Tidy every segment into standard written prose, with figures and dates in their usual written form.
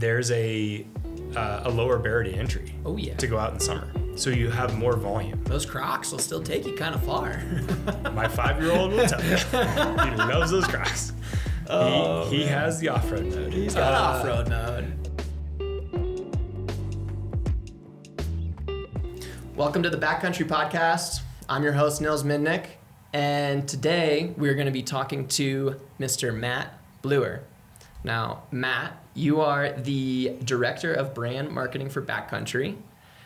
there's a lower barrier to entry. Oh yeah. To go out in the summer, so you have more volume. Those Crocs will still take you kind of far. My 5-year-old will tell you. He loves those Crocs. He has the off-road mode. He's got off-road mode. Welcome to the Backcountry podcast. I'm your host, Nils Mindnich, and today we're going to be talking to Mr. Matt Bluher. Now, Matt, you are the director of brand marketing for Backcountry.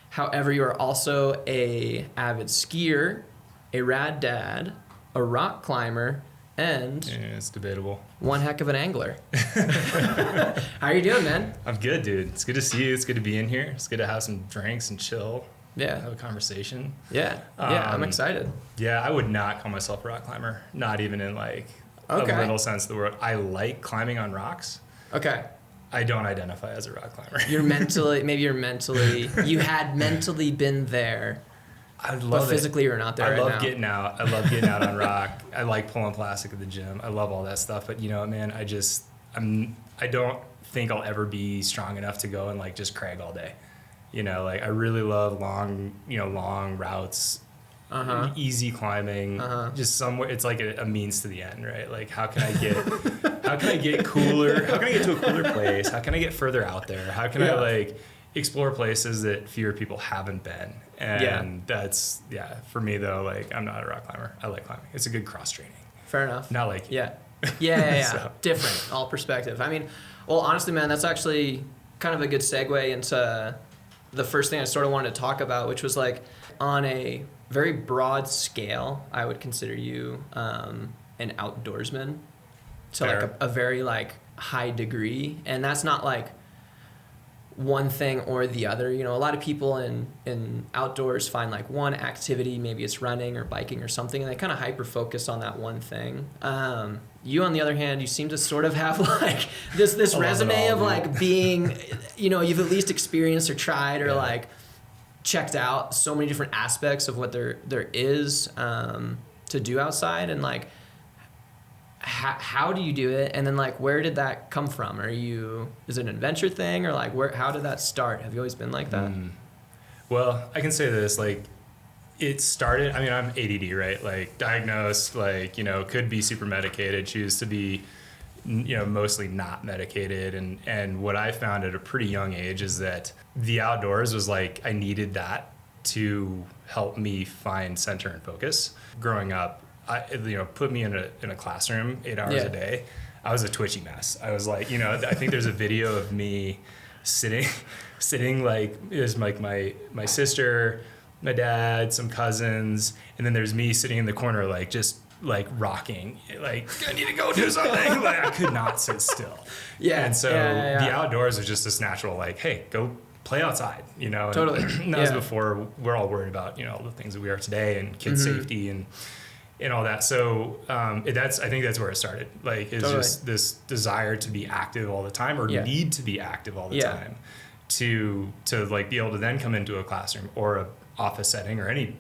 However, you are also a avid skier, a rad dad, a rock climber, and it's debatable. One heck of an angler. How are you doing, man? I'm good, dude. It's good to see you. It's good to be in here. It's good to have some drinks and chill. Yeah. Have a conversation. Yeah. I'm excited. Yeah, I would not call myself a rock climber. Not even in like a little sense of the word. I like climbing on rocks. Okay. I don't identify as a rock climber. You had mentally been there. I love but physically you're not there. I love getting out. I love getting out on rock. I like pulling plastic at the gym. I love all that stuff. But you know, man, I don't think I'll ever be strong enough to go and like just crag all day. You know, like I really love long routes, easy climbing, just somewhere. It's like a means to the end, right? Like how can I get cooler? How can I get to a cooler place? How can I get further out there? How can I like explore places that fewer people haven't been? And that's, for me though, like I'm not a rock climber. I like climbing. It's a good cross training. Fair enough. Not like you. Yeah. So. Different, all perspective. I mean, well, honestly, man, that's actually kind of a good segue into the first thing I sort of wanted to talk about, which was like on a very broad scale, I would consider you an outdoorsman to Fair. like a very like high degree. And that's not like one thing or the other. You know, a lot of people in outdoors find like one activity, maybe it's running or biking or something, and they kind of hyper focus on that one thing. You, on the other hand, you seem to sort of have like this resume of like being, you know, you've at least experienced or tried or like checked out so many different aspects of what there is to do outside, and like how do you do it, and then like where did that come from? Is it an adventure thing, or like how did that start? Have you always been like that? Well, I can say this, like it started, I mean, I'm ADD, right? Like diagnosed, like, you know, could be super medicated, choose to be, you know, mostly not medicated. And what I found at a pretty young age is that the outdoors was like, I needed that to help me find center and focus. Growing up, put me in a classroom 8 hours a day. I was a twitchy mess. I was like, you know, I think there's a video of me sitting like, it was like my sister, my dad, some cousins, and then there's me sitting in the corner, like just like rocking, like I need to go do something. Like I could not sit still. Yeah. And so the outdoors was just this natural, like, hey, go play outside, you know. Totally. And that was before we're all worried about, you know, the things that we are today and kid safety and all that. So I think that's where it started. Like it's just this desire to be active all the time, or need to be active all the time, to like be able to then come into a classroom or a office setting or any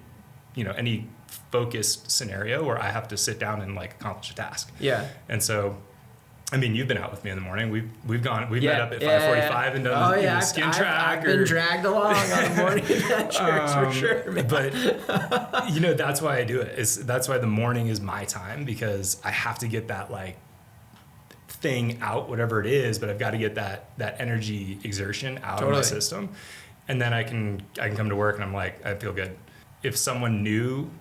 focused scenario where I have to sit down and like accomplish a task. Yeah. And so, I mean, you've been out with me in the morning. We've met up at 5:45 and done the skin track. I've been dragged along on morning adventures for sure. Man. But you know, that's why I do it. That's why the morning is my time, because I have to get that like thing out, whatever it is, but I've got to get that energy exertion out of my system. And then I can come to work and I'm like, I feel good. If someone knew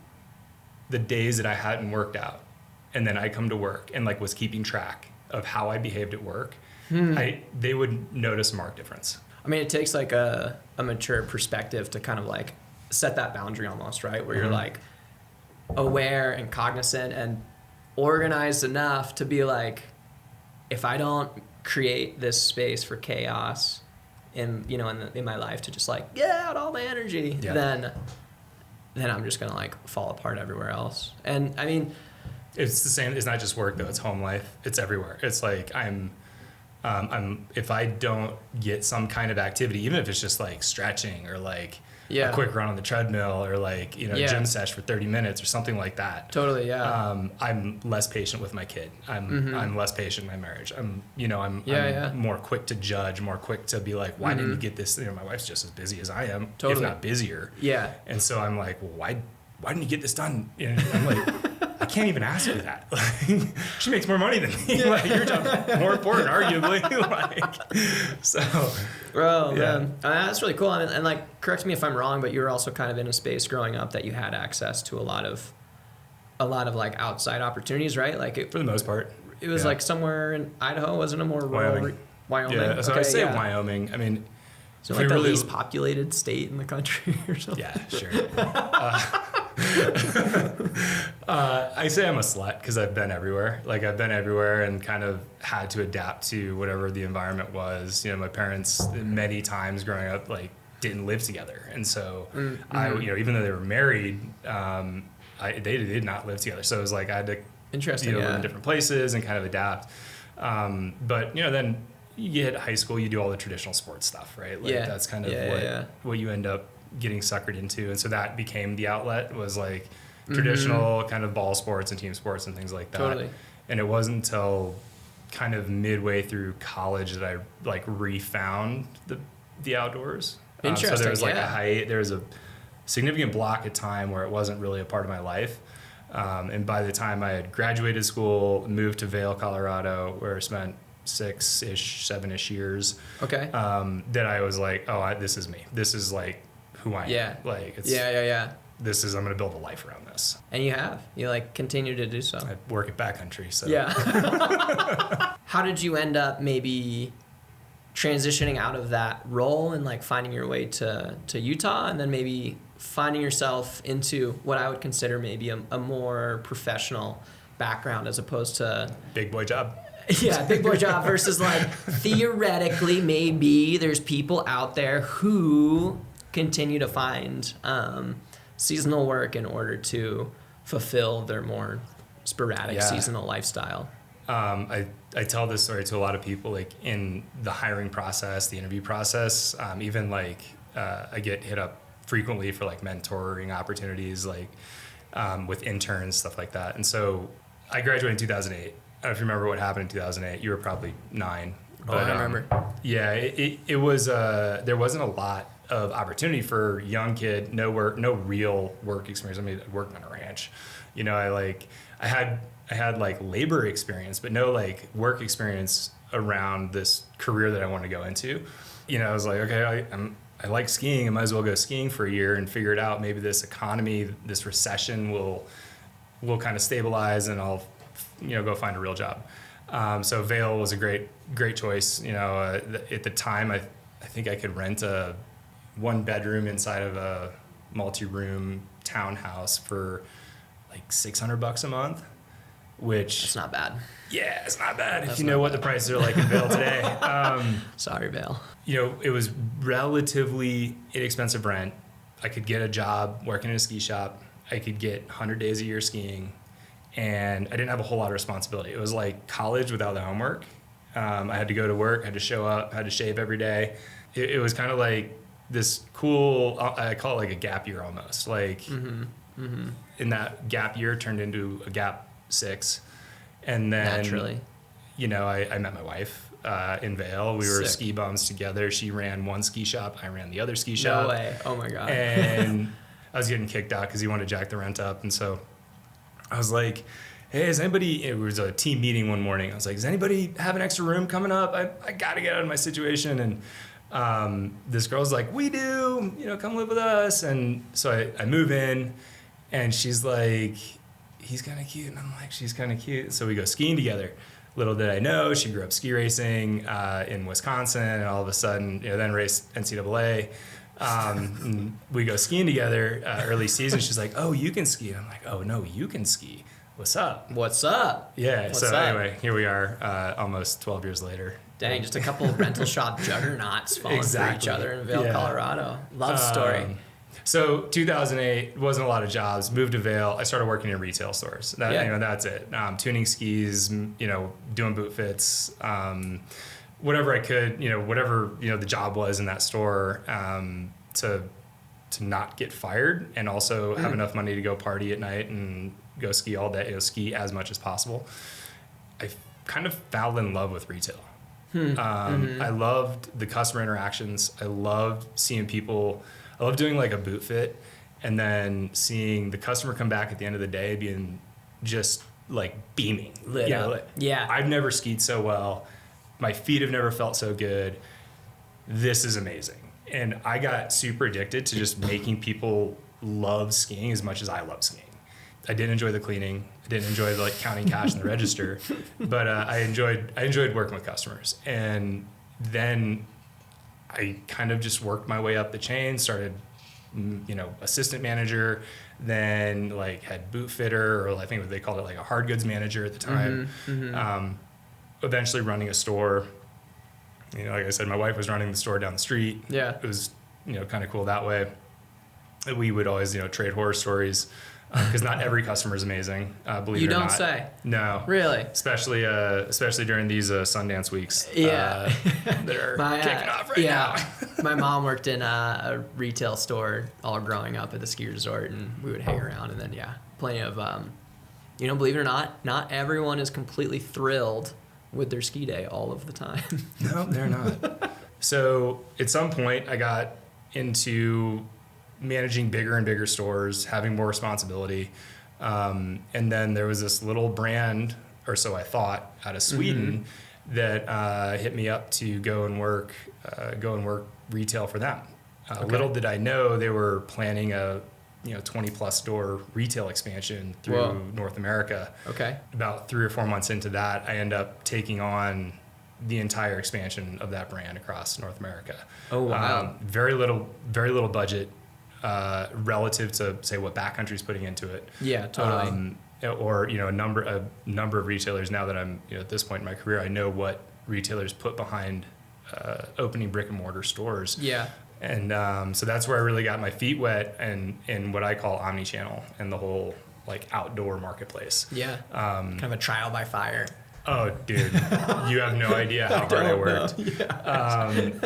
the days that I hadn't worked out, and then I come to work and like was keeping track of how I behaved at work, they would notice a marked difference. I mean, it takes like a mature perspective to kind of like set that boundary almost, right? Where you're like aware and cognizant and organized enough to be like, if I don't create this space for chaos in my life to just like get out all the energy, then I'm just gonna like fall apart everywhere else. And I mean, it's the same. It's not just work though. It's home life. It's everywhere. It's like I'm if I don't get some kind of activity, even if it's just like stretching or like a quick run on the treadmill or like, gym sesh for 30 minutes or something like that. Totally. Yeah. I'm less patient with my kid. I'm less patient in my marriage. I'm more quick to judge, more quick to be like, why didn't you get this? My wife's just as busy as I am, if not busier. Yeah. And so I'm like, well, why didn't you get this done? I'm like, I can't even ask her that. Like, she makes more money than me. Like, your job's more important, arguably. Bro, man, that's really cool. And like, correct me if I'm wrong, but you were also kind of in a space growing up that you had access to a lot of like outside opportunities, right? Like for the most part, it was like somewhere in Idaho, wasn't it more rural? Wyoming. Yeah, so I say Wyoming. I mean, so like the least populated state in the country or something. Yeah, sure. I say I'm a slut because I've been everywhere. Like I've been everywhere and kind of had to adapt to whatever the environment was. My parents many times growing up like didn't live together, and so I, even though they were married, they did not live together. So it was like I had to live in different places and kind of adapt. But then you hit high school, you do all the traditional sports stuff, right? Like that's kind of what you end up getting suckered into. And so that became the outlet, was like traditional kind of ball sports and team sports and things like that. Totally. And it wasn't until kind of midway through college that I like refound the outdoors. Interesting. So there was like there was a significant block of time where it wasn't really a part of my life. And by the time I had graduated school, moved to Vail, Colorado, where I spent 6-ish, 7-ish years. Okay. That I was like, this is me. This is like who I am. Like it's I'm going to build a life around this. And you like continue to do so. I work at Backcountry, so. Yeah. How did you end up maybe transitioning out of that role and like finding your way to Utah, and then maybe finding yourself into what I would consider maybe a more professional background as opposed to big boy job? Yeah, big boy job versus like theoretically maybe there's people out there who continue to find seasonal work in order to fulfill their more sporadic seasonal lifestyle. I tell this story to a lot of people, like in the hiring process, the interview process, even like I get hit up frequently for like mentoring opportunities, like with interns, stuff like that. And so I graduated in 2008. I don't know if you remember what happened in 2008. You were probably 9. But, I remember. Yeah, it was, there wasn't a lot of opportunity for young kid, no real work experience. I mean, I worked on a ranch. I had like labor experience, but no like work experience around this career that I want to go into. I was like, okay, I like skiing. I might as well go skiing for a year and figure it out. Maybe this economy, this recession will kind of stabilize, and I'll, go find a real job. So Vail was a great choice. At the time, I think I could rent a 1-bedroom inside of a multi-room townhouse for like $600 a month, which it's not bad. Yeah, it's not bad if you know what the prices are like in Vail today. Sorry, Vail. It was relatively inexpensive rent. I could get a job working in a ski shop. I could get 100 days a year skiing, and I didn't have a whole lot of responsibility. It was like college without the homework. I had to go to work, I had to show up, I had to shave every day. It was kind of like this cool, I call it like a gap year almost. Like in that gap year turned into a gap 6. And then naturally, I met my wife in Vail. We were ski bums together. She ran one ski shop, I ran the other ski shop. No way. Oh my God. And I was getting kicked out because he wanted to jack the rent up. And so I was like, hey, it was a team meeting one morning. I was like, does anybody have an extra room coming up? I got to get out of my situation. And this girl's like, we do, come live with us. And so I move in, and she's like, he's kind of cute. And I'm like, she's kind of cute. So we go skiing together. Little did I know, she grew up ski racing in Wisconsin, and all of a sudden, then raced NCAA. And we go skiing together early season. She's like, oh, you can ski. And I'm like, oh, no, you can ski. What's up? What's up? Yeah. What's so up? Anyway, here we are almost 12 years later. Dang, just a couple of rental shop juggernauts falling for each other in Vail, Colorado. Love story. So 2008, wasn't a lot of jobs. Moved to Vail. I started working in retail stores. That's it. Tuning skis, doing boot fits. whatever I could, whatever, the job was in that store, to not get fired and also have enough money to go party at night and go ski all day, ski as much as possible. I kind of fell in love with retail. I loved the customer interactions. I loved seeing people. I loved doing like a boot fit and then seeing the customer come back at the end of the day being just like beaming. Lit up. Yeah. I've never skied so well. My feet have never felt so good. This is amazing. And I got super addicted to just making people love skiing as much as I love skiing. I didn't enjoy the cleaning. I didn't enjoy like counting cash in the register, but I enjoyed working with customers. And then I kind of just worked my way up the chain, started, assistant manager, then like had boot fitter, or I think they called it like a hard goods manager at the time. Eventually running a store. Like I said, my wife was running the store down the street. Yeah. It was, kind of cool that way. We would always, trade horror stories, because not every customer is amazing. Believe it or not. You don't say. No. Really? Especially during these Sundance weeks. Yeah. That are kicking off right now. My mom worked in a retail store all growing up at the ski resort, and we would hang around, and then plenty of, believe it or not everyone is completely thrilled with their ski day all of the time. No, they're not. So at some point I got into managing bigger and bigger stores, having more responsibility. And then there was this little brand, or so I thought, out of Sweden that hit me up to go and work retail for them. Okay. Little did I know they were planning a 20 plus store retail expansion through North America. Okay. About 3 or 4 months into that, I end up taking on the entire expansion of that brand across North America. Oh, wow. Very little budget relative to say what Backcountry is putting into it. Yeah, totally. Or a number of retailers now that I'm at this point in my career, I know what retailers put behind opening brick and mortar stores. Yeah. And so that's where I really got my feet wet in what I call omni-channel and the whole like outdoor marketplace. Yeah. Kind of a trial by fire. Oh, dude, you have no idea how hard I worked. Yeah. I think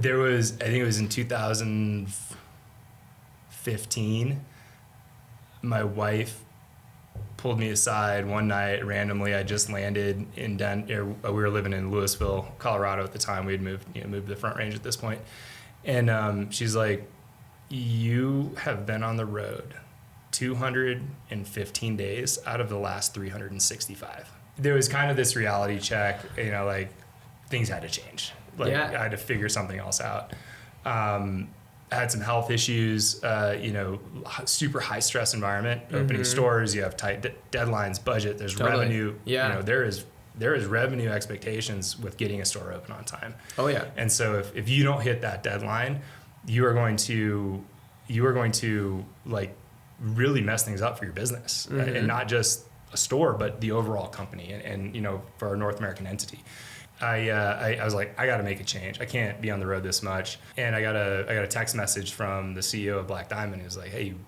it was in 2015, my wife pulled me aside one night randomly. I just landed in we were living in Louisville, Colorado at the time. We had moved to the Front Range at this point. And she's like, you have been on the road 215 days out of the last 365. There was kind of this reality check, like things had to change. Like I had to figure something else out. I had some health issues, super high stress environment, opening stores, you have tight deadlines, budget, there's revenue, there is revenue expectations with getting a store open on time. Oh yeah. And so if you don't hit that deadline, you are going to like really mess things up for your business, and not just a store, but the overall company and for our North American entity. I was like, I got to make a change. I can't be on the road this much. And I got a text message from the CEO of Black Diamond. He was like, hey, you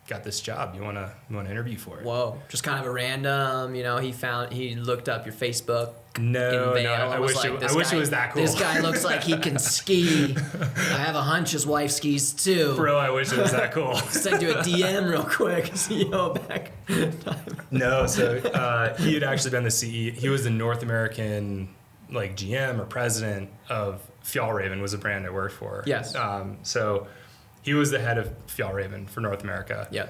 got this job. You want to interview for it? Whoa. Just kind of a random, he looked up your Facebook. No, I wish it was that cool. This guy looks like he can ski. I have a hunch his wife skis too. Bro, I wish it was that cool. Send you a DM real quick. CEO back. No, so he had actually been the CEO. He was the North American like GM or president of Fjallraven, was a brand I worked for. Yes. So he was the head of Fjallraven for North America. Yeah.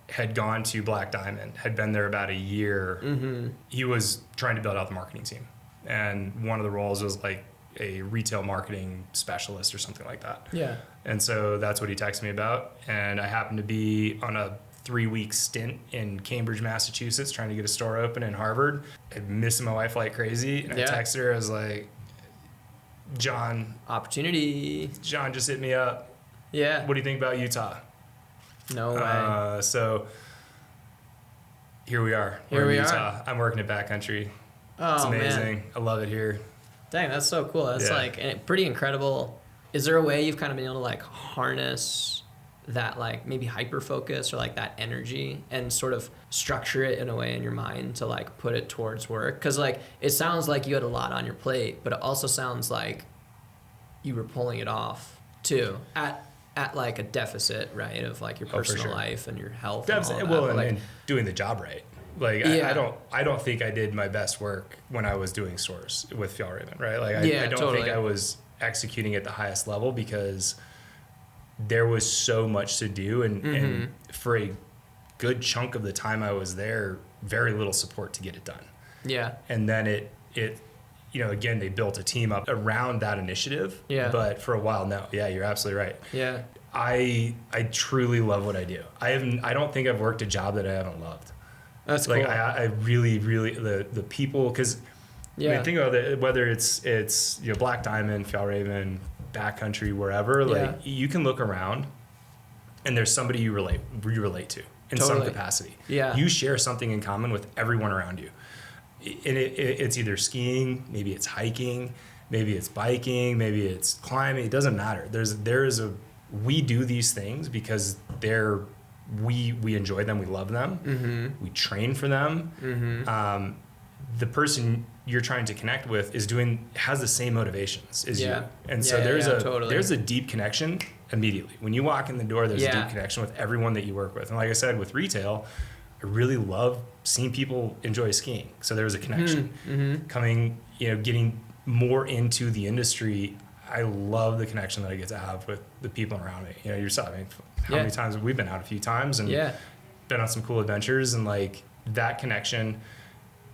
Had gone to Black Diamond, had been there about a year. He was trying to build out the marketing team. And one of the roles was like a retail marketing specialist or something like that. Yeah. And so that's what he texted me about. And I happened to be on a 3-week stint in Cambridge, Massachusetts, trying to get a store open in Harvard. I missed my wife like crazy. And I texted her, I was like, John just hit me up. Yeah. What do you think about Utah? No way. So here we are. We're in Utah. I'm working at Backcountry. Oh, it's amazing. Man. I love it here. Dang, that's so cool. That's like pretty incredible. Is there a way you've kind of been able to like harness that like maybe hyper focus or like that energy and sort of structure it in a way in your mind to like put it towards work? Because like it sounds like you had a lot on your plate, but it also sounds like you were pulling it off too at like a deficit, right, of like your personal life and your health and all that. Well, and, like, and doing the job right. Like I don't think I did my best work when I was doing stores with Fjallraven, right? Like I don't think I was executing at the highest level because there was so much to do, and for a good chunk of the time I was there, very little support to get it done. Yeah. And then it again, they built a team up around that initiative. Yeah. But for a while, no. Yeah, you're absolutely right. Yeah. I truly love what I do. I don't think I've worked a job that I haven't loved. That's like cool. I really, really the people, because I mean, think about it, whether it's Black Diamond, Fjallraven, Backcountry, wherever, like you can look around and there's somebody you relate to in some capacity. Yeah. You share something in common with everyone around you. And it's either skiing, maybe it's hiking, maybe it's biking, maybe it's climbing. It doesn't matter. We do these things because we enjoy them, we love them, we train for them. The person you're trying to connect with has the same motivations as you, and so there's a deep connection immediately when you walk in the door. There's a deep connection with everyone that you work with, and like I said, with retail, I really love seeing people enjoy skiing. So there was a connection coming, getting more into the industry. I love the connection that I get to have with the people around me. Yourself. I mean, how many times we've been out a few times and been on some cool adventures, and like that connection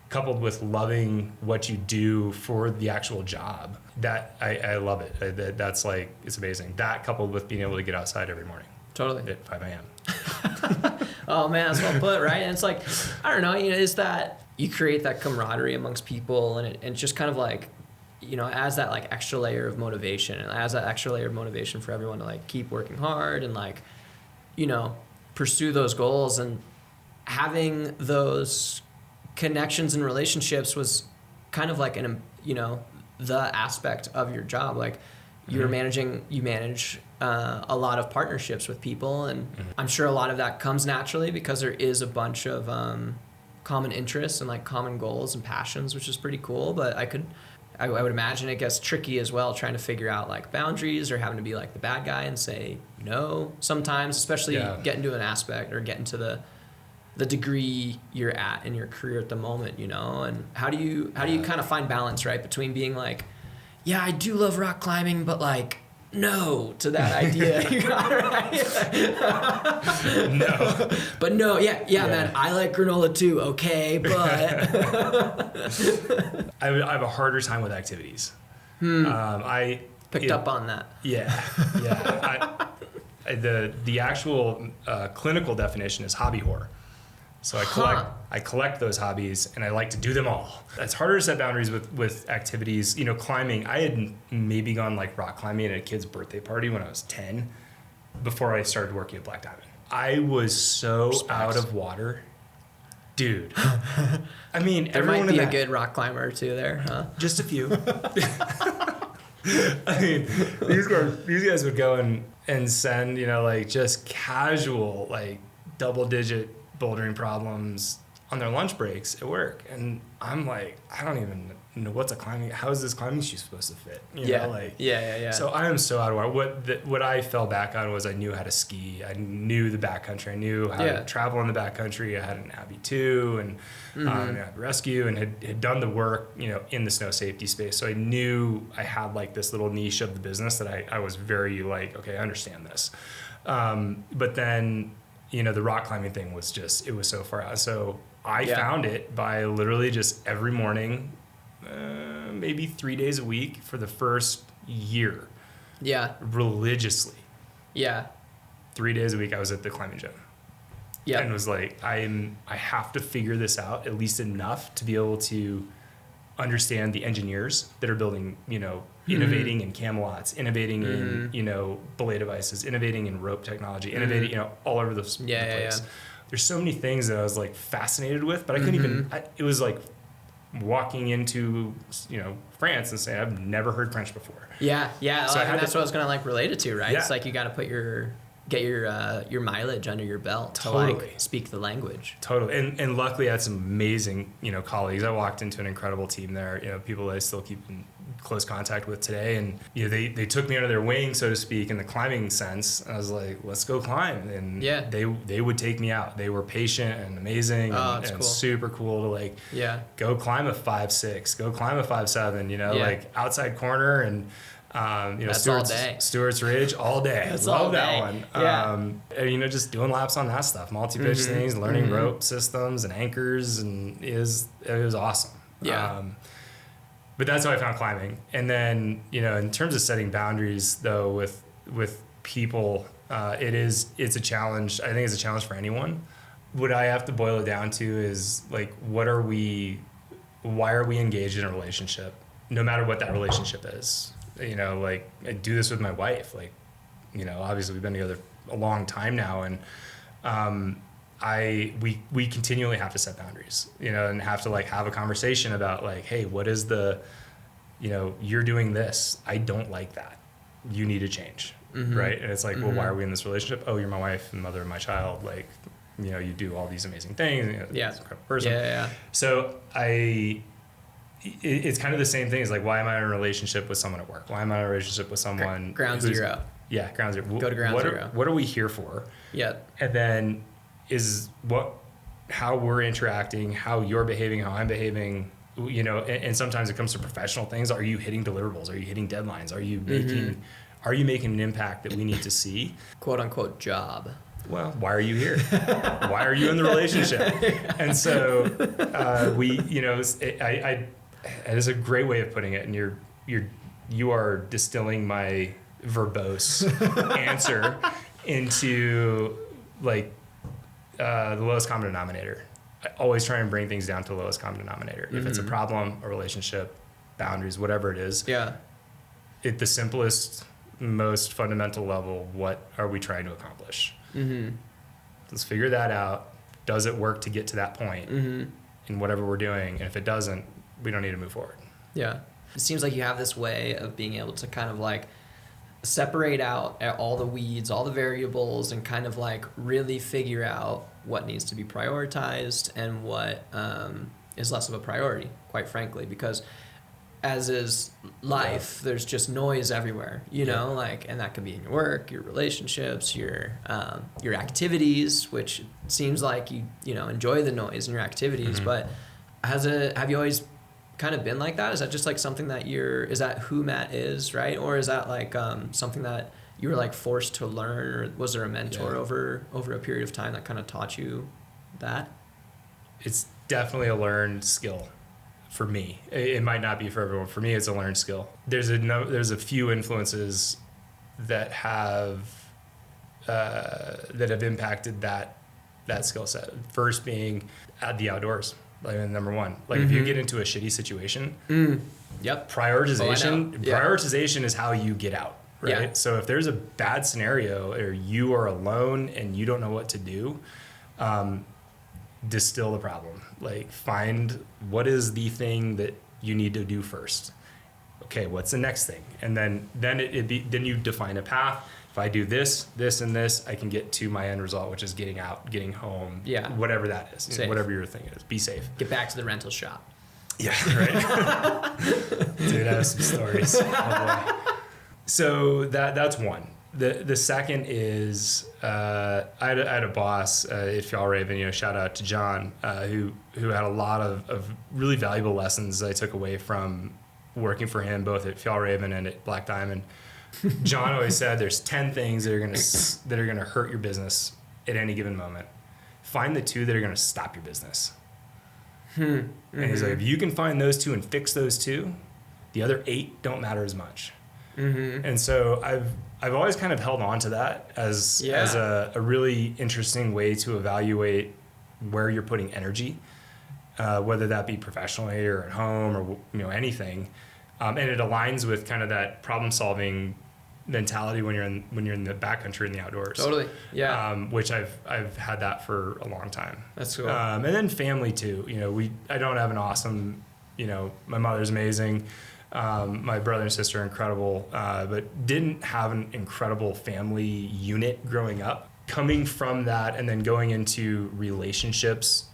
coupled with loving what you do for the actual job, that I love it. That's like, it's amazing. That coupled with being able to get outside every morning. Totally. At 5 a.m. Oh man, that's well put, right? And it's like, I don't know, is that you create that camaraderie amongst people, and it's just kind of like, as that like extra layer of motivation, and as that extra layer of motivation for everyone to like keep working hard and like, pursue those goals, and having those connections and relationships was kind of like the aspect of your job. Like you manage a lot of partnerships with people, and I'm sure a lot of that comes naturally because there is a bunch of common interests and like common goals and passions, which is pretty cool. But I would imagine it gets tricky as well, trying to figure out like boundaries, or having to be like the bad guy and say no sometimes, especially getting to an aspect or getting to the degree you're at in your career at the moment, and how do you kind of find balance, right, between being like, yeah, I do love rock climbing, but like no to that idea. You got it, right? No. But no, man, I like granola too, okay, but I have a harder time with activities. I picked up on that. Yeah. The actual clinical definition is hobby whore. So I collect those hobbies, and I like to do them all. It's harder to set boundaries with activities. Climbing, I had maybe gone like rock climbing at a kid's birthday party when I was 10 before I started working at Black Diamond. I was so out of water. Dude. I mean, there might be a good rock climber or two there, huh? Just a few. I mean, these guys would go and send, like just casual, like double-digit bouldering problems on their lunch breaks at work, and I'm like, I don't even know how is this climbing shoe supposed to fit? So I am so out of water. What I fell back on was I knew how to ski, I knew the backcountry, I knew how to travel in the backcountry. I had an Abbey 2 and I had rescue, and had done the work in the snow safety space, so I knew I had like this little niche of the business that I was very like, okay, I understand this, but then the rock climbing thing was it was so far out. So I found it by literally just every morning, maybe 3 days a week for the first year. Yeah. Religiously. Yeah. 3 days a week I was at the climbing gym. Yeah. And was like, I have to figure this out at least enough to be able to understand the engineers that are building, innovating in Camelots, innovating in, belay devices, innovating in rope technology, innovating, all over the place. Yeah. There's so many things that I was like fascinated with, but I couldn't even, it was like walking into, France and saying, I've never heard French before. Yeah. Yeah. So that's what I was going to like relate it to, right? Yeah. It's like, you got to put your get your mileage under your belt to Totally. like speak the language. Totally. And luckily I had some amazing, colleagues. I walked into an incredible team there, people that I still keep in close contact with today. And, they took me under their wing, so to speak, in the climbing sense. I was like, let's go climb. And they would take me out. They were patient and amazing and cool. super cool to like, go climb a 5.6, go climb a 5.7, like outside corner and, That's Stewart's Ridge all day. That's Love all that day. one. Yeah. Just doing laps on that stuff, multi-pitch things, learning rope systems and anchors, and it was awesome. Yeah. But that's how I found climbing. And then, in terms of setting boundaries though, with people, it's a challenge. I think it's a challenge for anyone. What I have to boil it down to is like, why are we engaged in a relationship, no matter what that relationship is? Like I do this with my wife, like, obviously we've been together a long time now, and we continually have to set boundaries, and have to like have a conversation about like, hey, what is you're doing this, I don't like that, you need to change. Right? And it's like, well, why are we in this relationship? Oh, you're my wife and mother of my child, like, you do all these amazing things, it's an incredible person. So it's kind of the same thing as like, why am I in a relationship with someone at work? Why am I in a relationship with someone ground zero? Yeah, ground zero. Go to ground zero. What are we here for? Yeah. And then how we're interacting, how you're behaving, how I'm behaving, and sometimes it comes to professional things. Are you hitting deliverables? Are you hitting deadlines? Are you making an impact that we need to see? Quote unquote job. Well, why are you here? Why are you in the relationship? And so it is a great way of putting it, and you are distilling my verbose answer into like the lowest common denominator. I always try and bring things down to the lowest common denominator. If it's a problem, a relationship, boundaries, whatever it is. Yeah. At the simplest, most fundamental level, what are we trying to accomplish? Let's figure that out. Does it work to get to that point in whatever we're doing? And if it doesn't, we don't need to move forward. Yeah. It seems like you have this way of being able to kind of like separate out all the weeds, all the variables, and kind of like really figure out what needs to be prioritized and what is less of a priority, quite frankly, because as is life, there's just noise everywhere, like, and that could be in your work, your relationships, your activities, which seems like you enjoy the noise in your activities, but have you always kind of been like that? Is that just like something that is that who Matt is, right? Or is that like something that you were like forced to learn, or was there a mentor over a period of time that kind of taught you that? It's definitely a learned skill for me. It might not be for everyone. For me, it's a learned skill. There's a few influences that have impacted that skill set. First being at the outdoors. Like number one, like if you get into a shitty situation, prioritization is how you get out, right? Yeah. So if there's a bad scenario or you are alone and you don't know what to do, distill the problem. Like find what is the thing that you need to do first. Okay, what's the next thing? And then you define a path. If I do this, this, and this, I can get to my end result, which is getting out, getting home, whatever that is, whatever your thing is. Be safe. Get back to the rental shop. Yeah, right. Dude, I have some stories. Oh boy. So that's one. The second is I had a boss at Fjallraven, shout out to John, who had a lot of really valuable lessons I took away from working for him, both at Fjallraven and at Black Diamond. John always said there's 10 things that are gonna hurt your business at any given moment. Find the 2 that are gonna stop your business. And he's like, if you can find those 2 and fix those 2, the other 8 don't matter as much. And so I've always kind of held on to that as a really interesting way to evaluate where you're putting energy, whether that be professionally or at home or anything. And it aligns with kind of that problem-solving mentality when you're in the backcountry in the outdoors. Totally, yeah. Which I've had that for a long time. That's cool. And then family too. I don't have an awesome. My mother's amazing. My brother and sister are incredible, but didn't have an incredible family unit growing up. Coming from that and then going into relationships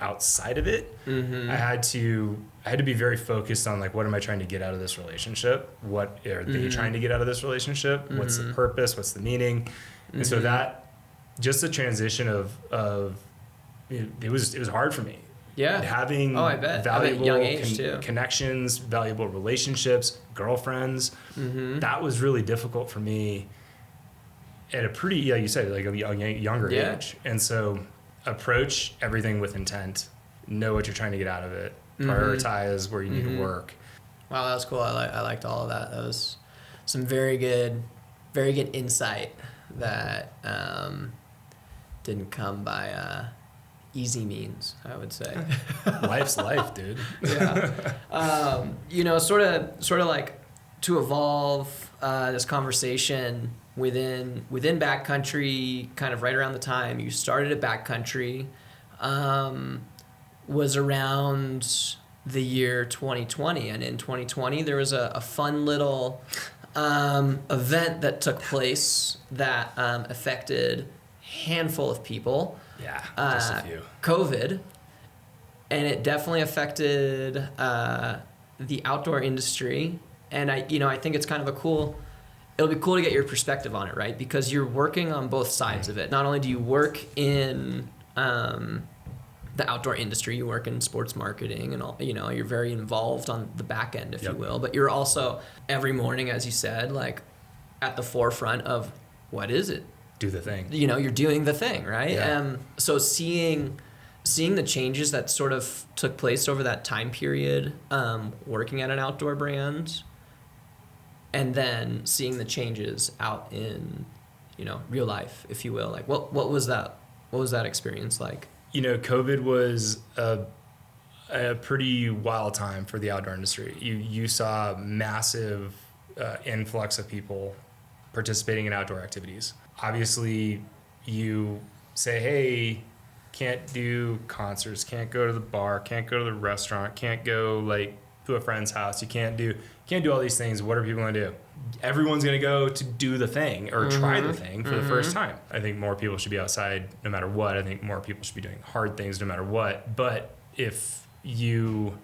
outside of it, I had to be very focused on like, what am I trying to get out of this relationship? What are they trying to get out of this relationship? What's the purpose? What's the meaning? And so that just the transition of it was hard for me. Yeah. Having I bet. valuable young age too. connections, valuable relationships, girlfriends. That was really difficult for me at a pretty, you said, like a younger age. And so approach everything with intent. Know what you're trying to get out of it. Prioritize where you need to work. Wow, that was cool. I liked all of that. That was some very good insight that didn't come by easy means, I would say. Life's life, dude. Yeah. Sort of like to evolve this conversation within Backcountry, kind of right around the time you started at Backcountry, was around the year 2020. And in 2020, there was a fun little event that took place that affected a handful of people. Yeah, just a few. COVID, and it definitely affected the outdoor industry. And I think it's kind of it'll be cool to get your perspective on it, right? Because you're working on both sides of it. Not only do you work in the outdoor industry, you work in sports marketing and all, you're very involved on the back end, if you will, but you're also every morning, as you said, like at the forefront of what is it? Do the thing. You're doing the thing, right? Yeah. So seeing the changes that sort of took place over that time period, working at an outdoor brand, and then seeing the changes out in, real life, if you will. Like, what was that? What was that experience like? COVID was a pretty wild time for the outdoor industry. You saw massive influx of people participating in outdoor activities. Obviously, you say, hey, can't do concerts, can't go to the bar, can't go to the restaurant, can't go like to a friend's house. You can't do all these things. What are people going to do? Everyone's going to go to do the thing or try the thing for the first time. I think more people should be outside no matter what. I think more people should be doing hard things no matter what. But if you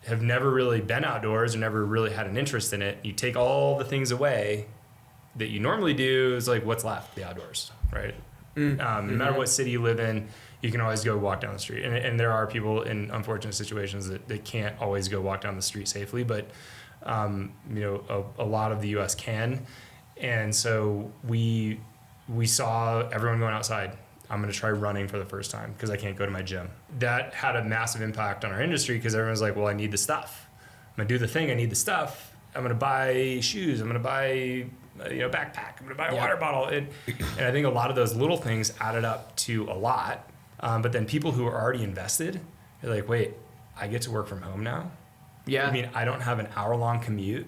have never really been outdoors or never really had an interest in it, you take all the things away that you normally do, is like, what's left? The outdoors, right? No matter what city you live in, you can always go walk down the street. And there are people in unfortunate situations that can't always go walk down the street safely, but a lot of the U.S. can. And so we saw everyone going outside. I'm going to try running for the first time because I can't go to my gym. That had a massive impact on our industry because everyone's like, well, I need the stuff. I'm going to do the thing. I need the stuff. I'm going to buy shoes. I'm going to buy backpack. I'm going to buy a water bottle. And I think a lot of those little things added up to a lot. But then people who are already invested, they're like, wait, I get to work from home now? Yeah. I mean, I don't have an hour-long commute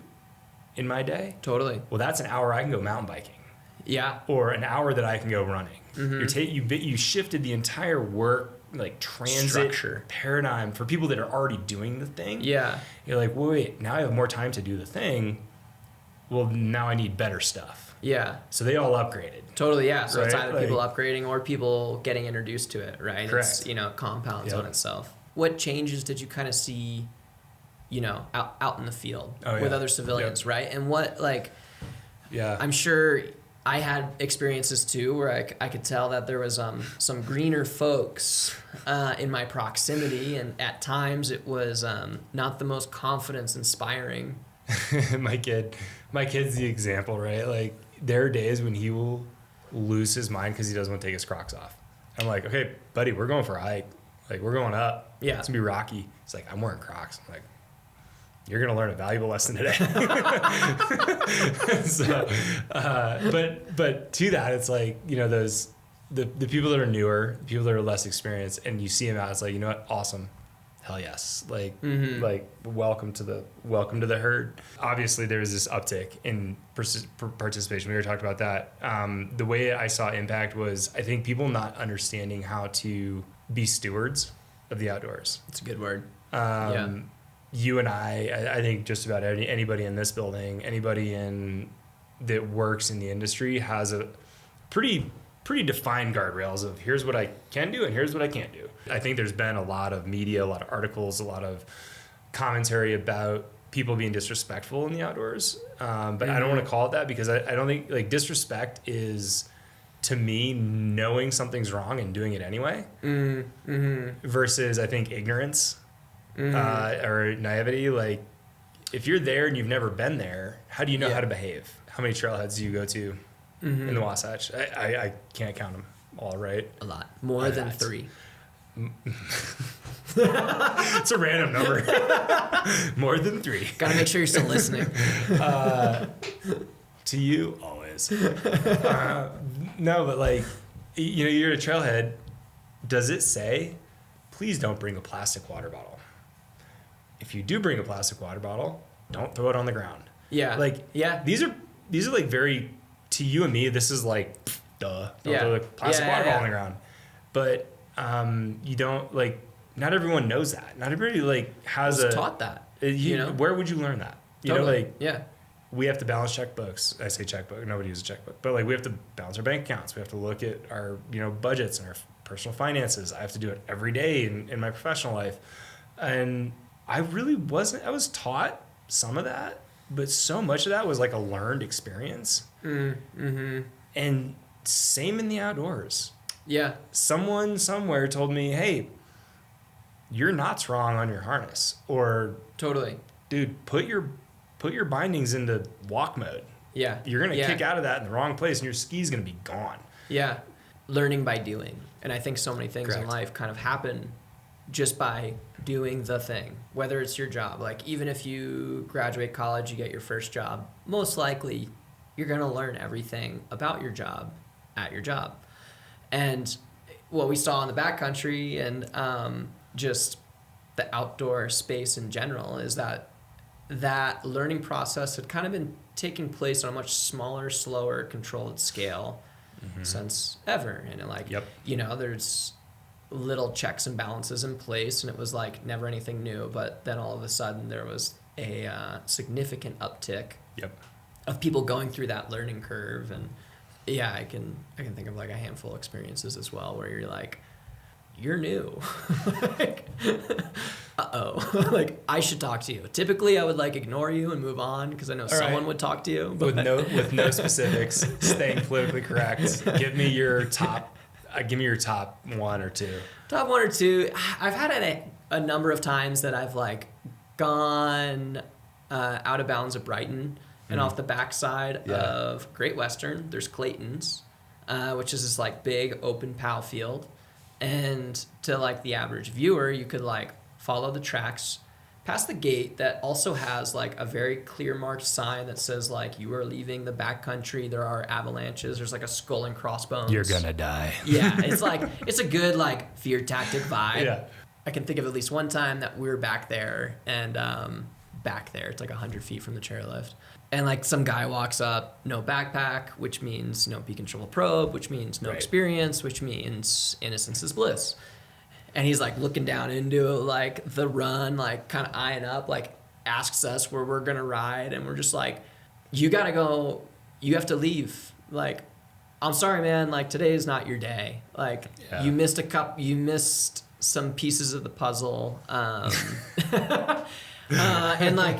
in my day. Totally. Well, that's an hour I can go mountain biking. Yeah. Or an hour that I can go running. You shifted the entire work transit structure paradigm for people that are already doing the thing. Yeah. You're like, wait, now I have more time to do the thing. Well, now I need better stuff. Yeah. So they all upgraded. Totally, yeah. So it's Right? either people upgrading or people geting introduced to it, right? Correct. It's, compounds on itself. What changes did you kind of see, out in the field with other civilians, right? And what, I'm sure I had experiences too where I could tell that there was some greener folks in my proximity, and at times it was not the most confidence inspiring. My kid's the example, right? Like, there are days when he will lose his mind because he doesn't want to take his Crocs off. I'm like, okay, buddy, we're going for a hike. Like, we're going up. Yeah. It's gonna be rocky. He's like, I'm wearing Crocs. I'm like, you're gonna learn a valuable lesson today. So, but to that, it's like, those the people that are newer, people that are less experienced, and you see them out. It's like, what, awesome. Hell yes. Like welcome to the herd. Obviously there was this uptick in participation. We already talked about that. The way I saw impact was, I think, people not understanding how to be stewards of the outdoors. It's a good word. you and I think just about anybody in this building, anybody that works in the industry has a pretty defined guardrails of here's what I can do and here's what I can't do. I think there's been a lot of media, a lot of articles, a lot of commentary about people being disrespectful in the outdoors. But I don't want to call it that, because I don't think, like, disrespect is, to me, knowing something's wrong and doing it anyway, versus I think ignorance or naivety. Like, if you're there and you've never been there, how do you know how to behave? How many trailheads do you go to in the Wasatch? I can't count them all, right? A lot. More than 3. It's a random number. More than 3. Gotta make sure you're still listening. To you, always. No, but like, you know, you're at a trailhead. Does it say, please don't bring a plastic water bottle? If you do bring a plastic water bottle, don't throw it on the ground. Yeah. Like, these are like very, to you and me, this is like, duh. Don't throw the plastic water bottle on the ground. But you don't, like, not everyone knows that. Not everybody, like, has taught that. You know? Where would you learn that? You know, like, we have to balance checkbooks. I say checkbook. Nobody uses a checkbook. But, like, we have to balance our bank accounts. We have to look at our, you know, budgets and our personal finances. I have to do it every day in my professional life. And I really wasn't, I was taught some of that, but so much of that was like a learned experience. And same in the outdoors. Yeah. Someone somewhere told me, hey, your knot's wrong on your harness. Or, totally, dude, put your bindings into walk mode. Yeah. You're going to kick out of that in the wrong place and your ski's going to be gone. Yeah. Learning by doing. And I think so many things in life kind of happen just by doing the thing, whether it's your job. Like, even if you graduate college, you get your first job, most likely you're going to learn everything about your job at your job. And what we saw in the backcountry and just the outdoor space in general is that learning process had kind of been taking place on a much smaller, slower, controlled scale since ever. And like, you know, there's little checks and balances in place, and it was like never anything new. But then all of a sudden there was a significant uptick of people going through that learning curve. And yeah, I can think of like a handful of experiences as well where you're like, you're new. Like, like, I should talk to you. Typically I would like ignore you and move on because I know someone would talk to you. But with no specifics, staying politically correct. Give me your top 1 or 2. Top 1 or 2. I've had it a number of times that I've like gone out of bounds of Brighton and off the backside of Great Western. There's Clayton's, which is this like big open POW field. And to like the average viewer, you could like follow the tracks past the gate that also has like a very clear marked sign that says like, you are leaving the backcountry. There are avalanches. There's like a skull and crossbones. You're gonna die. Yeah, it's like, it's a good like fear tactic vibe. Yeah. I can think of at least one time that we were back there and it's like 100 feet from the chairlift. And like some guy walks up, no backpack, which means no beacon shovel probe, which means no experience, which means innocence is bliss. And he's like looking down into like the run, like kind of eyeing up, like asks us where we're gonna ride, and we're just like, you gotta go, you have to leave. Like, I'm sorry, man, like today is not your day. Like you missed some pieces of the puzzle. And like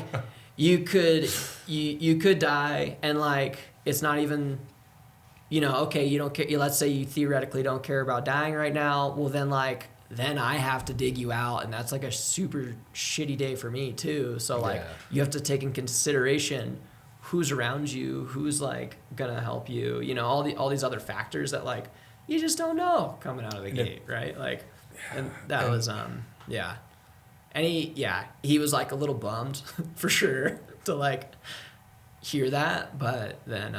you could die, and like it's not even, you know, okay, you don't care. Let's say you theoretically don't care about dying right now. Well, then I have to dig you out, and that's like a super shitty day for me too. So like you have to take in consideration who's around you, who's like gonna help you, you know, all these other factors that like you just don't know coming out of the gate, right? Like, and that was and he was like a little bummed for sure to like hear that, but then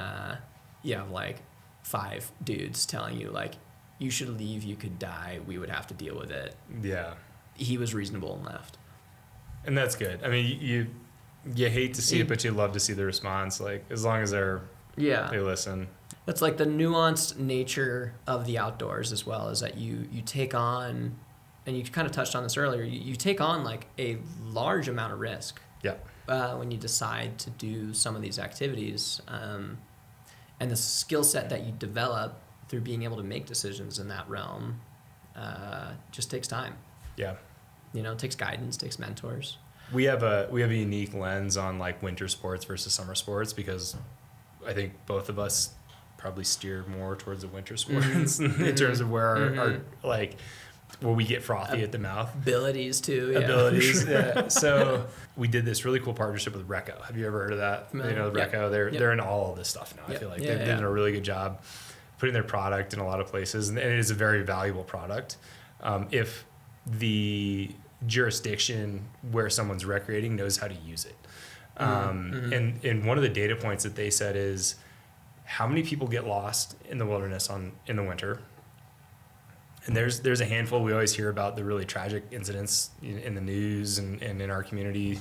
you have like 5 dudes telling you like, you should leave, you could die, we would have to deal with it. Yeah. He was reasonable and left. And that's good. I mean, you hate to see it, but you love to see the response. Like, as long as they listen. That's like the nuanced nature of the outdoors as well, is that you take on and you kind of touched on this earlier, you take on like a large amount of risk. Yeah. When you decide to do some of these activities, and the skill set that you develop through being able to make decisions in that realm, just takes time. Yeah. You know, it takes guidance, takes mentors. We have a unique lens on like winter sports versus summer sports, because I think both of us probably steer more towards the winter sports in terms of where our like where we get frothy at the mouth. Abilities too. Abilities. Yeah. So we did this really cool partnership with Recco. Have you ever heard of that? You know, Recco, they're in all of this stuff now. I feel like they've done a really good job putting their product in a lot of places, and it is a very valuable product. If the jurisdiction where someone's recreating knows how to use it. And one of the data points that they said is how many people get lost in the wilderness in the winter. And there's a handful. We always hear about the really tragic incidents in the news and in our community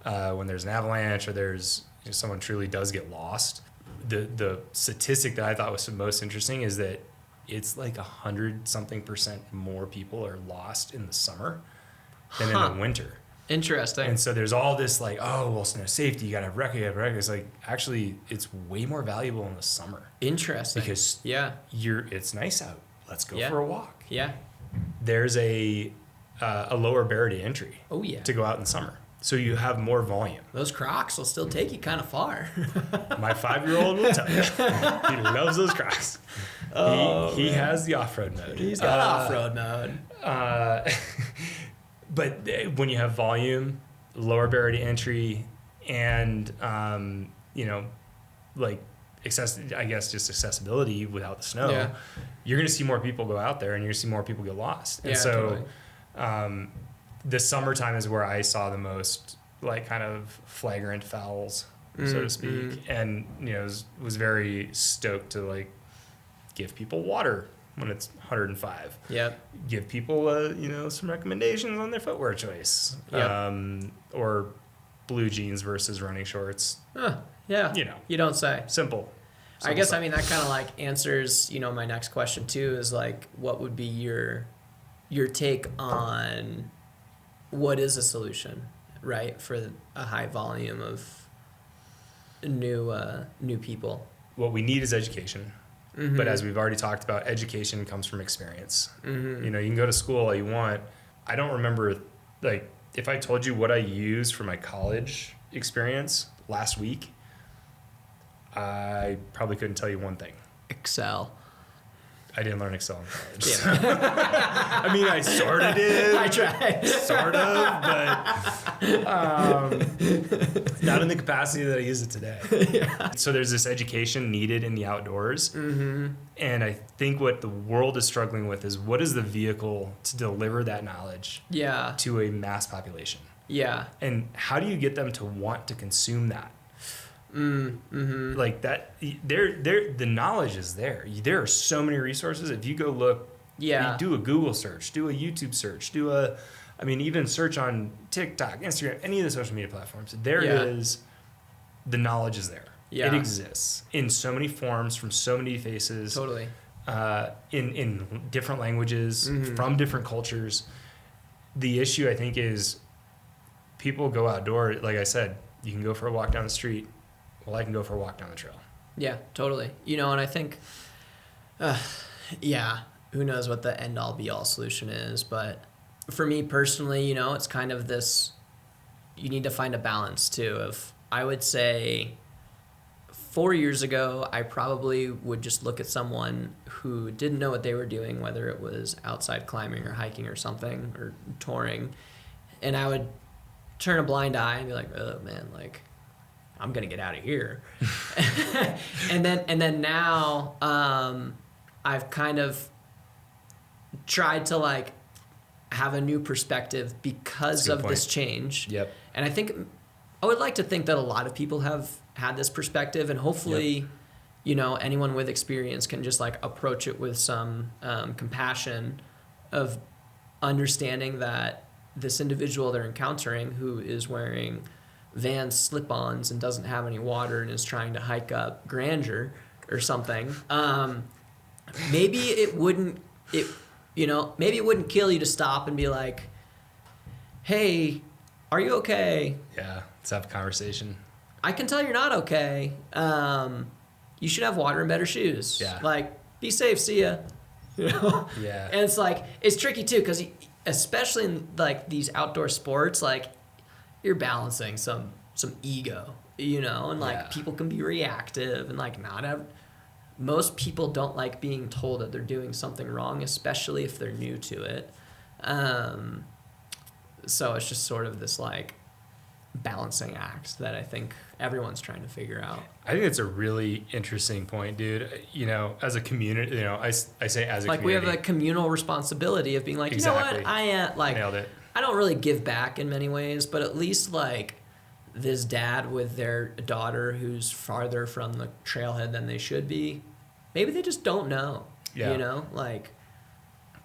when there's an avalanche or there's someone truly does get lost. The statistic that I thought was the most interesting is that it's like 100-something% more people are lost in the summer than in the winter. Interesting. And so there's all this like, oh, well, snow safety, you got to have record, It's like, actually, it's way more valuable in the summer. Interesting. Because it's nice out. Let's go for a walk. Yeah. There's a lower barrier to entry. Oh, yeah. To go out in summer. So you have more volume. Those Crocs will still take you kind of far. My 5-year-old will tell you. He loves those Crocs. He has the off-road mode. He's got off-road mode. But when you have volume, lower barrier to entry, and like just accessibility without the snow, you're going to see more people go out there, and you're going to see more people get lost. And so, totally. The summertime is where I saw the most like kind of flagrant fouls, so to speak, and was very stoked to like give people water when it's 105. Yep. Give people some recommendations on their footwear choice. Yep. Or blue jeans versus running shorts. Yeah. You don't say. Simple I guess stuff. I mean that kind of like answers my next question too, is like what would be your take on what is a solution, right, for a high volume of new people? What we need is education. But as we've already talked about, education comes from experience. You can go to school all you want. I don't remember, like, if I told you what I used for my college experience last week, I probably couldn't tell you one thing. Excel. I didn't learn Excel in college. I mean, I sort of did. I tried. Sort of, but not in the capacity that I use it today. Yeah. So there's this education needed in the outdoors. And I think what the world is struggling with is what is the vehicle to deliver that knowledge to a mass population? Yeah. And how do you get them to want to consume that? Like that, the knowledge is there. There are so many resources. If you go look, you do a Google search, do a YouTube search, even search on TikTok, Instagram, any of the social media platforms. There it is. The knowledge is there. Yeah. It exists in so many forms, from so many faces. Totally. In different languages, from different cultures. The issue, I think, is people go outdoor. Like I said, you can go for a walk down the street. Well, I can go for a walk down the trail. Yeah, totally. And I think, who knows what the end all be all solution is. But for me personally, it's kind of this, you need to find a balance too. I would say 4 years ago, I probably would just look at someone who didn't know what they were doing, whether it was outside climbing or hiking or something or touring. And I would turn a blind eye and be like, oh man, like, I'm gonna get out of here. and then now I've kind of tried to like have a new perspective because of this change. Yep. And I think I would like to think that a lot of people have had this perspective, and hopefully, anyone with experience can just like approach it with some compassion of understanding that this individual they're encountering who is wearing Vans slip-ons and doesn't have any water and is trying to hike up Grandeur or something, maybe it You know, maybe it wouldn't kill you to stop and be like, hey, are you okay? Yeah, let's have a conversation. I can tell you're not okay. You should have water and better shoes. Yeah. Like, be safe, see ya. You know? Yeah. And it's like, it's tricky too, because especially in like these outdoor sports, like you're balancing some ego, you know, and like people can be reactive and like most people don't like being told that they're doing something wrong, especially if they're new to it. So it's just sort of this like balancing act that I think everyone's trying to figure out. I think it's a really interesting point, dude. You know, as a community, you know, I say as a like community. We have a communal responsibility of being like, Exactly. you know what, Nailed it. I don't really give back in many ways, but at least like this dad with their daughter who's farther from the trailhead than they should be, maybe they just don't know. Yeah. You know, like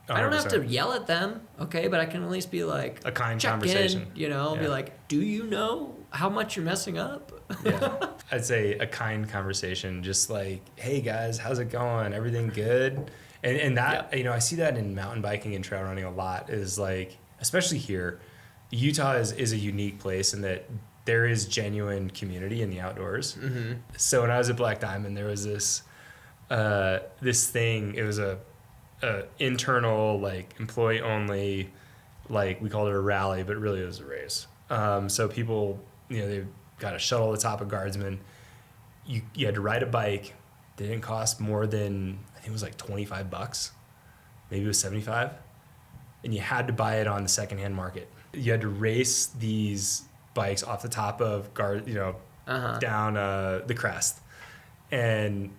100%. I don't have to yell at them, okay, but I can at least be like a kind check conversation. In, you know, be like, do you know how much you're messing up? Yeah. I'd say a kind conversation, just like, hey guys, how's it going? Everything good? And that, you know, I see that in mountain biking and trail running a lot, is like, especially here, Utah is a unique place in that there is genuine community in the outdoors. Mm-hmm. So when I was at Black Diamond, there was this thing, it was a internal, like employee only, like we called it a rally, but really it was a race. So people, you know, they got a shuttle at the top of Guardsman. You had to ride a bike. They didn't cost more than, I think it was like $25, maybe it was 75, and you had to buy it on the secondhand market. You had to race these bikes off the top of down the crest, and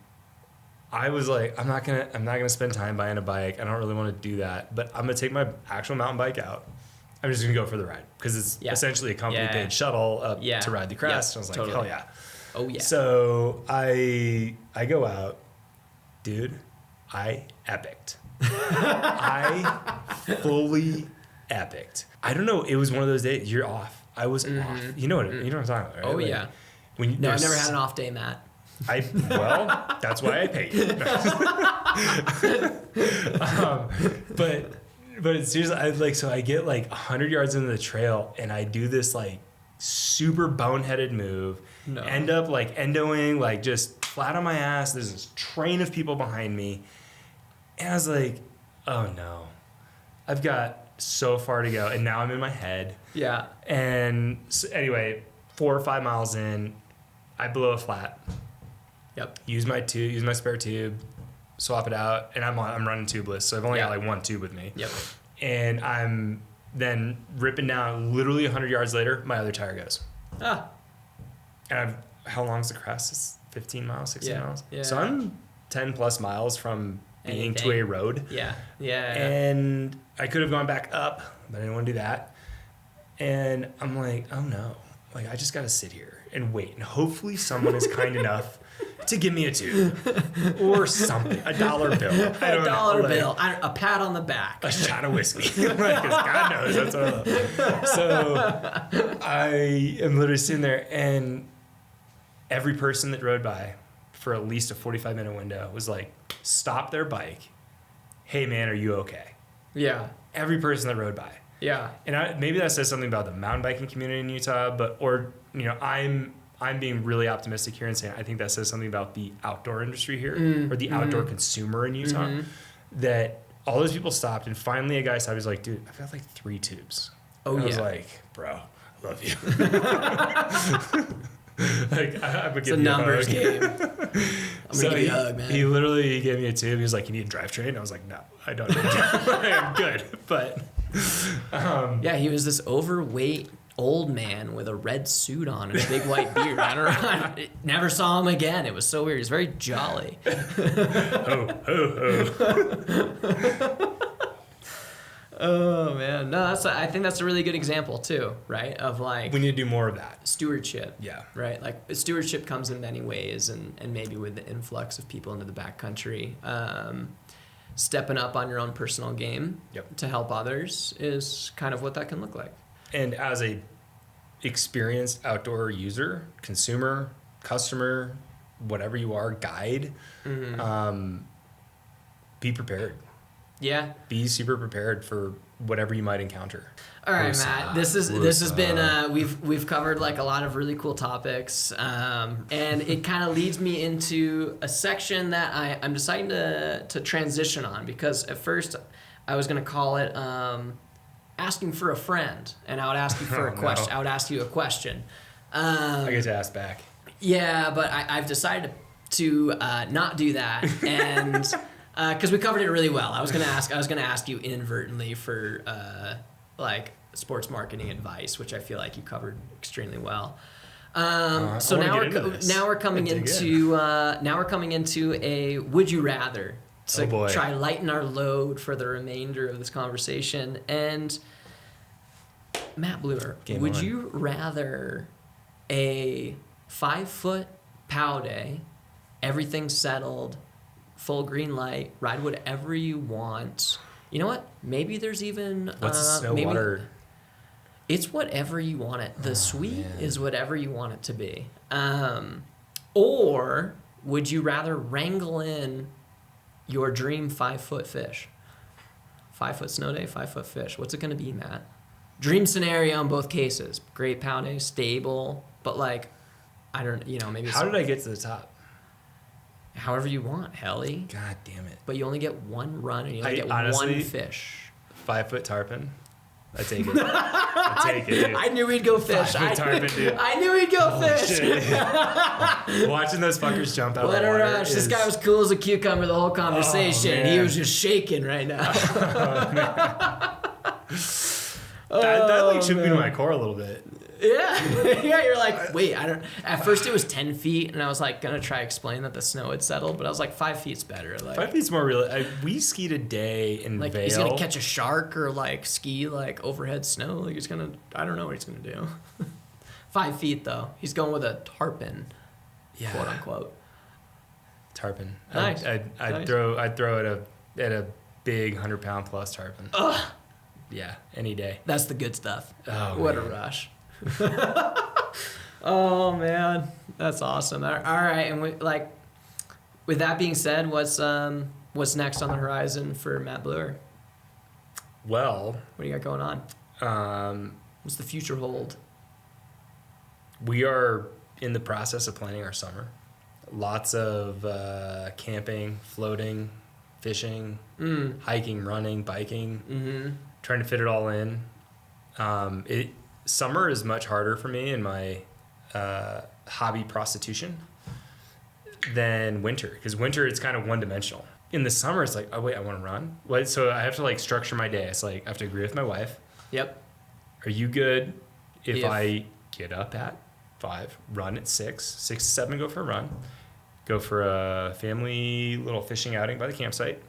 I was like, I'm not gonna spend time buying a bike. I don't really want to do that, but I'm gonna take my actual mountain bike out. I'm just gonna go for the ride because it's essentially a company paid shuttle up to ride the crest. And I was like, hell yeah. Oh yeah. So I go out, dude. I epicked. I fully epicked. I don't know. It was one of those days. You're off. I was off. You know what I'm talking about, right? Oh like, yeah. No, I've never had an off day, Matt. Well, that's why I paid you. But seriously, so I get like 100 yards into the trail and I do this like super boneheaded move. No. End up like endoing, like just flat on my ass. There's this train of people behind me. And I was like, oh no, I've got so far to go. And now I'm in my head. Yeah. And so anyway, 4 or 5 miles in, I blow a flat. Yep. Use my spare tube, swap it out, and I'm running tubeless, so I've only got like one tube with me. Yep. And I'm then ripping down. Literally 100 yards later, my other tire goes. Ah. And how long's the crest? It's 15 miles, 16 miles. Yeah. So I'm 10 plus miles from being to a road. Yeah. Yeah. And I could have gone back up, but I didn't want to do that. And I'm like, oh no, like I just got to sit here and wait, and hopefully someone is kind enough to give me a tube or something, $1 bill. I don't know, like, bill, a pat on the back, a shot of whiskey. Like, 'cause God knows that's what I love. So I am literally sitting there, and every person that rode by for at least a 45-minute window was like, stop their bike. Hey man, are you okay? Yeah. Every person that rode by. Yeah. And maybe that says something about the mountain biking community in Utah, I'm being really optimistic here and saying I think that says something about the outdoor industry here, or the outdoor consumer in Utah, that all those people stopped, and finally a guy stopped. He's like, dude, I've got like 3 tubes. Oh, and I was like, bro, I love you. Like, I'm it's a numbers game. I'm so gonna give you a hug, man. He literally gave me a tube. He was like, you need a drivetrain? And I was like, no, I don't need a drivetrain. I'm good. But yeah, he was this overweight old man with a red suit on and a big white beard. I never saw him again. It was so weird. He's very jolly. Oh man, no, I think that's a really good example too, right? Of like, we need to do more of that. Stewardship. Yeah. Right. Like stewardship comes in many ways, and maybe with the influx of people into the backcountry, stepping up on your own personal game to help others is kind of what that can look like. And as a experienced outdoor user, consumer, customer, whatever you are, guide, be prepared. Yeah. Be super prepared for whatever you might encounter. All right, Matt. This has been we've covered like a lot of really cool topics, and it kind of leads me into a section that I'm deciding to transition on, because at first I was gonna call it asking for a friend, and I would ask you for a question. I would ask you a question. I get to ask back. Yeah, but I've decided to not do that, and because we covered it really well. I was gonna ask you inadvertently for like sports marketing advice, which I feel like you covered extremely well. So now we're coming into a would you rather to try lighten our load for the remainder of this conversation. And Matt Bluher, would you rather a 5-foot POW day, everything settled, full green light, ride whatever you want? You know what? Maybe there's even what's the snow water? It's whatever you want it. The sweet is whatever you want it to be. Or would you rather wrangle in your dream 5-foot fish? 5-foot snow day, 5-foot fish. What's it going to be, Matt? Dream scenario in both cases. Great POW day, stable, but like, I don't, maybe. How did I get to the top? However you want, Helly. God damn it. But you only get one run and you only get one fish. 5-foot tarpon. I take it. I take it, dude. I knew we'd go fish. 5-foot tarpon, dude. I knew we'd go fish. Watching those fuckers jump out of the water. What a rush. This guy was cool as a cucumber the whole conversation. He was just shaking right now. That like shook me to my core a little bit. Yeah. You're like, wait, at first it was 10 feet, and I was like, gonna try explain that the snow had settled, but I was like, 5 feet's better. Like, 5 feet's more real. We skied a day in like, Vail. He's gonna catch a shark or like ski like overhead snow. Like I don't know what he's gonna do. 5 feet though. He's going with a tarpon. Yeah. Quote unquote. Tarpon. Nice. I'd throw at a big 100-pound plus tarpon. Ugh. Yeah, any day. That's the good stuff. Oh, what man. A rush. Oh man, that's awesome. All right, and with that being said, what's next on the horizon for Matt Bluher? Well, what do you got going on? What's the future hold? We are in the process of planning our summer. Lots of camping, floating, fishing, hiking, running, biking, trying to fit it all in. Summer is much harder for me in my hobby prostitution than winter, because winter it's kind of one-dimensional. In the summer it's like, oh wait, I want to run. So I have to like structure my day. It's like I have to agree with my wife. Yep. Are you good if I get up at 5, run at 6 to 7, go for a run, go for a family little fishing outing by the campsite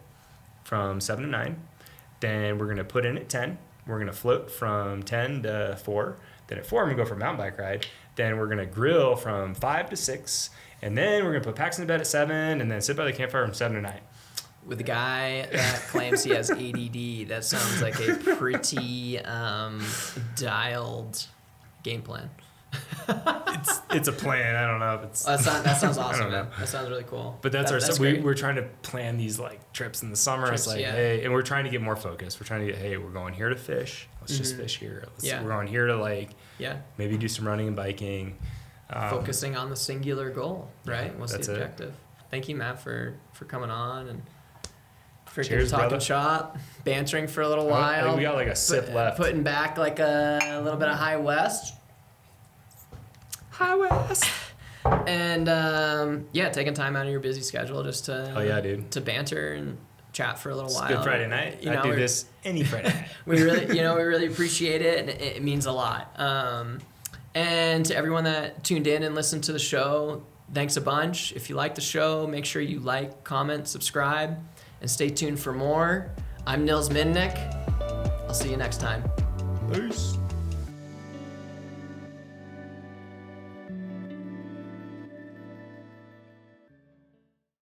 from 7 to 9, then we're going to put in at 10. We're going to float from 10 to 4. Then at 4, I'm going to go for a mountain bike ride. Then we're going to grill from 5 to 6. And then we're going to put packs in the bed at 7 and then sit by the campfire from 7 to 9. With a guy that claims he has ADD, that sounds like a pretty dialed game plan. It's a plan. I don't know if it's... That sounds awesome, man. That sounds really cool. But we're trying to plan these like trips in the summer. It's like, hey, and we're trying to get more focused. We're trying to get, hey, we're going here to fish. Let's just fish here. We're going here to like maybe do some running and biking. Focusing on the singular goal, right? What's the objective? Thank you, Matt, for coming on and freaking talking shop, bantering for a little while. We got like a sip left. Putting back like a little bit of High West. High West. And taking time out of your busy schedule just to to banter and chat for a little while. Good Friday night. I do this any Friday night. we really appreciate it, and it means a lot. And to everyone that tuned in and listened to the show, thanks a bunch. If you like the show, make sure you like, comment, subscribe, and stay tuned for more. I'm Nils Mindnich. I'll see you next time. Peace.